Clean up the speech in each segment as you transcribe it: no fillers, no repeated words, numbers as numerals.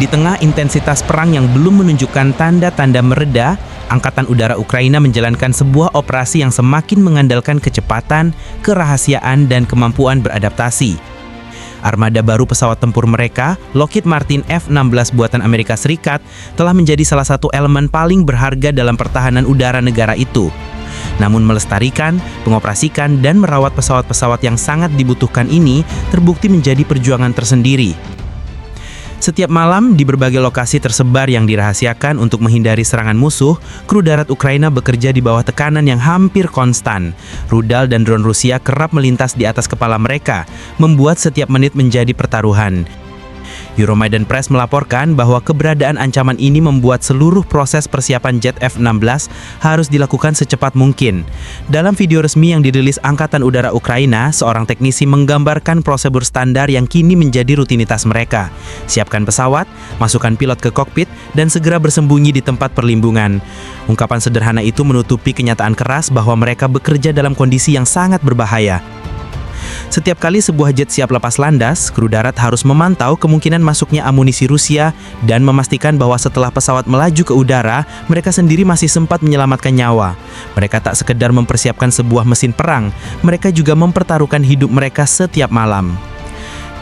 Di tengah intensitas perang yang belum menunjukkan tanda-tanda mereda, Angkatan Udara Ukraina menjalankan sebuah operasi yang semakin mengandalkan kecepatan, kerahasiaan, dan kemampuan beradaptasi. Armada baru pesawat tempur mereka, Lockheed Martin F-16 buatan Amerika Serikat, telah menjadi salah satu elemen paling berharga dalam pertahanan udara negara itu. Namun melestarikan, mengoperasikan, dan merawat pesawat-pesawat yang sangat dibutuhkan ini terbukti menjadi perjuangan tersendiri. Setiap malam, di berbagai lokasi tersebar yang dirahasiakan untuk menghindari serangan musuh, kru darat Ukraina bekerja di bawah tekanan yang hampir konstan. Rudal dan drone Rusia kerap melintas di atas kepala mereka, membuat setiap menit menjadi pertaruhan. Euromaidan Press melaporkan bahwa keberadaan ancaman ini membuat seluruh proses persiapan jet F-16 harus dilakukan secepat mungkin. Dalam video resmi yang dirilis Angkatan Udara Ukraina, seorang teknisi menggambarkan prosedur standar yang kini menjadi rutinitas mereka. Siapkan pesawat, masukkan pilot ke kokpit, dan segera bersembunyi di tempat perlindungan. Ungkapan sederhana itu menutupi kenyataan keras bahwa mereka bekerja dalam kondisi yang sangat berbahaya. Setiap kali sebuah jet siap lepas landas, kru darat harus memantau kemungkinan masuknya amunisi Rusia dan memastikan bahwa setelah pesawat melaju ke udara, mereka sendiri masih sempat menyelamatkan nyawa. Mereka tak sekedar mempersiapkan sebuah mesin perang, mereka juga mempertaruhkan hidup mereka setiap malam.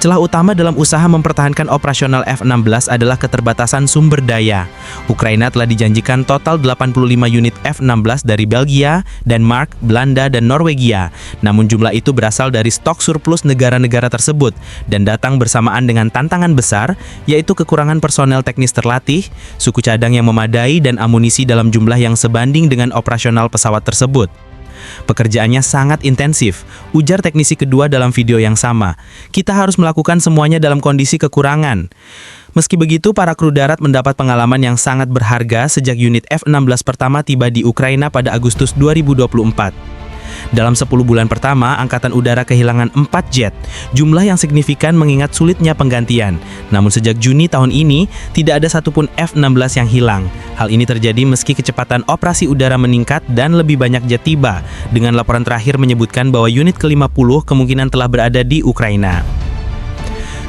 Celah utama dalam usaha mempertahankan operasional F-16 adalah keterbatasan sumber daya. Ukraina telah dijanjikan total 85 unit F-16 dari Belgia, Denmark, Belanda, dan Norwegia. Namun jumlah itu berasal dari stok surplus negara-negara tersebut dan datang bersamaan dengan tantangan besar, yaitu kekurangan personel teknis terlatih, suku cadang yang memadai, dan amunisi dalam jumlah yang sebanding dengan operasional pesawat tersebut. Pekerjaannya sangat intensif, ujar teknisi kedua dalam video yang sama. Kita harus melakukan semuanya dalam kondisi kekurangan. Meski begitu, para kru darat mendapat pengalaman yang sangat berharga sejak unit F-16 pertama tiba di Ukraina pada Agustus 2024. Dalam 10 bulan pertama, Angkatan Udara kehilangan 4 jet, jumlah yang signifikan mengingat sulitnya penggantian. Namun sejak Juni tahun ini, tidak ada satupun F-16 yang hilang. Hal ini terjadi meski kecepatan operasi udara meningkat dan lebih banyak jet tiba, dengan laporan terakhir menyebutkan bahwa unit ke-50 kemungkinan telah berada di Ukraina.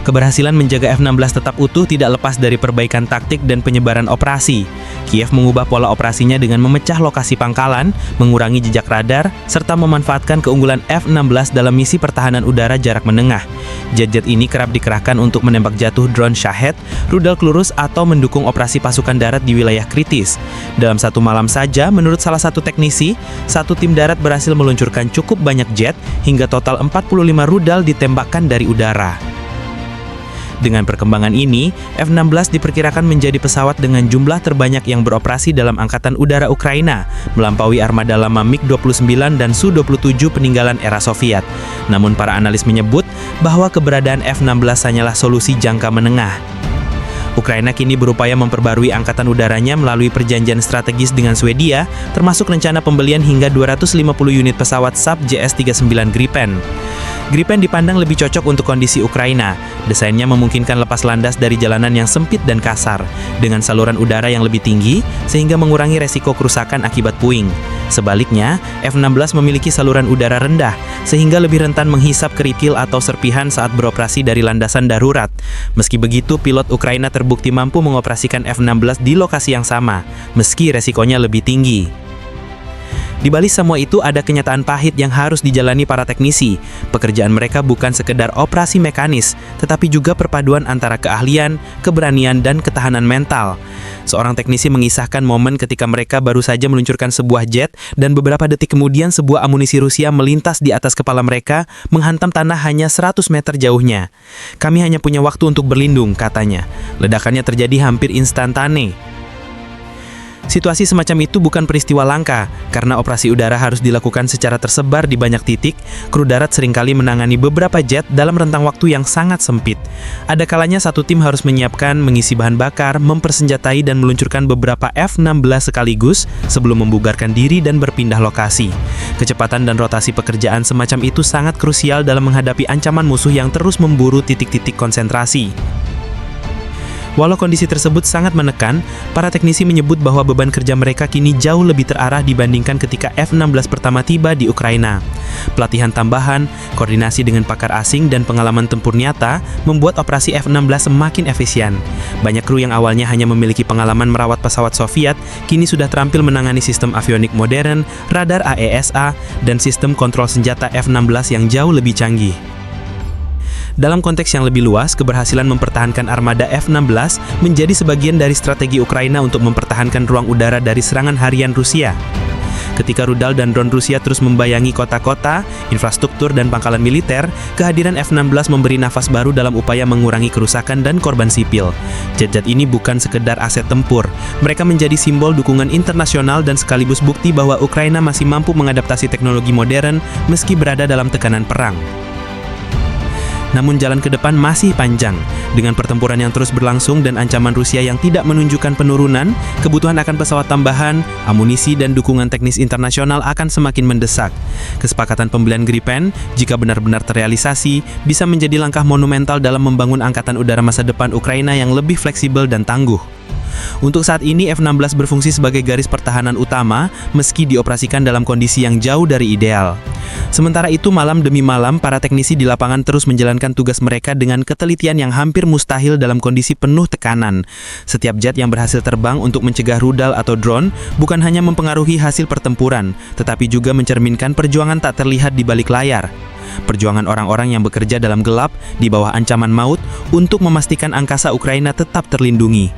Keberhasilan menjaga F-16 tetap utuh tidak lepas dari perbaikan taktik dan penyebaran operasi. Kiev mengubah pola operasinya dengan memecah lokasi pangkalan, mengurangi jejak radar, serta memanfaatkan keunggulan F-16 dalam misi pertahanan udara jarak menengah. Jet-jet ini kerap dikerahkan untuk menembak jatuh drone Shahed, rudal Klurus, atau mendukung operasi pasukan darat di wilayah kritis. Dalam satu malam saja, menurut salah satu teknisi, satu tim darat berhasil meluncurkan cukup banyak jet, hingga total 45 rudal ditembakkan dari udara. Dengan perkembangan ini, F-16 diperkirakan menjadi pesawat dengan jumlah terbanyak yang beroperasi dalam Angkatan Udara Ukraina, melampaui armada lama MiG-29 dan Su-27 peninggalan era Soviet. Namun para analis menyebut bahwa keberadaan F-16 hanyalah solusi jangka menengah. Ukraina kini berupaya memperbarui angkatan udaranya melalui perjanjian strategis dengan Swedia, termasuk rencana pembelian hingga 250 unit pesawat SAP JS-39 Gripen. Gripen dipandang lebih cocok untuk kondisi Ukraina. Desainnya memungkinkan lepas landas dari jalanan yang sempit dan kasar, dengan saluran udara yang lebih tinggi, sehingga mengurangi resiko kerusakan akibat puing. Sebaliknya, F-16 memiliki saluran udara rendah, sehingga lebih rentan menghisap kerikil atau serpihan saat beroperasi dari landasan darurat. Meski begitu, pilot Ukraina terbukti mampu mengoperasikan F-16 di lokasi yang sama, meski resikonya lebih tinggi. Di balik semua itu ada kenyataan pahit yang harus dijalani para teknisi. Pekerjaan mereka bukan sekedar operasi mekanis, tetapi juga perpaduan antara keahlian, keberanian, dan ketahanan mental. Seorang teknisi mengisahkan momen ketika mereka baru saja meluncurkan sebuah jet dan beberapa detik kemudian sebuah amunisi Rusia melintas di atas kepala mereka, menghantam tanah hanya 100 meter jauhnya. Kami hanya punya waktu untuk berlindung, katanya. Ledakannya terjadi hampir instantane. Situasi semacam itu bukan peristiwa langka, karena operasi udara harus dilakukan secara tersebar di banyak titik. Kru darat seringkali menangani beberapa jet dalam rentang waktu yang sangat sempit. Ada kalanya satu tim harus menyiapkan, mengisi bahan bakar, mempersenjatai, dan meluncurkan beberapa F-16 sekaligus sebelum membubarkan diri dan berpindah lokasi. Kecepatan dan rotasi pekerjaan semacam itu sangat krusial dalam menghadapi ancaman musuh yang terus memburu titik-titik konsentrasi. Walau kondisi tersebut sangat menekan, para teknisi menyebut bahwa beban kerja mereka kini jauh lebih terarah dibandingkan ketika F-16 pertama tiba di Ukraina. Pelatihan tambahan, koordinasi dengan pakar asing, dan pengalaman tempur nyata membuat operasi F-16 semakin efisien. Banyak kru yang awalnya hanya memiliki pengalaman merawat pesawat Soviet, kini sudah terampil menangani sistem avionik modern, radar AESA, dan sistem kontrol senjata F-16 yang jauh lebih canggih. Dalam konteks yang lebih luas, keberhasilan mempertahankan armada F-16 menjadi sebagian dari strategi Ukraina untuk mempertahankan ruang udara dari serangan harian Rusia. Ketika rudal dan drone Rusia terus membayangi kota-kota, infrastruktur, dan pangkalan militer, kehadiran F-16 memberi nafas baru dalam upaya mengurangi kerusakan dan korban sipil. Jet-jet ini bukan sekedar aset tempur, mereka menjadi simbol dukungan internasional dan sekaligus bukti bahwa Ukraina masih mampu mengadaptasi teknologi modern meski berada dalam tekanan perang. Namun jalan ke depan masih panjang. Dengan pertempuran yang terus berlangsung dan ancaman Rusia yang tidak menunjukkan penurunan, kebutuhan akan pesawat tambahan, amunisi, dan dukungan teknis internasional akan semakin mendesak. Kesepakatan pembelian Gripen, jika benar-benar terrealisasi, bisa menjadi langkah monumental dalam membangun angkatan udara masa depan Ukraina yang lebih fleksibel dan tangguh. Untuk saat ini, F-16 berfungsi sebagai garis pertahanan utama meski dioperasikan dalam kondisi yang jauh dari ideal. Sementara itu, malam demi malam, para teknisi di lapangan terus menjalankan tugas mereka dengan ketelitian yang hampir mustahil dalam kondisi penuh tekanan. Setiap jet yang berhasil terbang untuk mencegah rudal atau drone bukan hanya mempengaruhi hasil pertempuran, tetapi juga mencerminkan perjuangan tak terlihat di balik layar. Perjuangan orang-orang yang bekerja dalam gelap di bawah ancaman maut untuk memastikan angkasa Ukraina tetap terlindungi.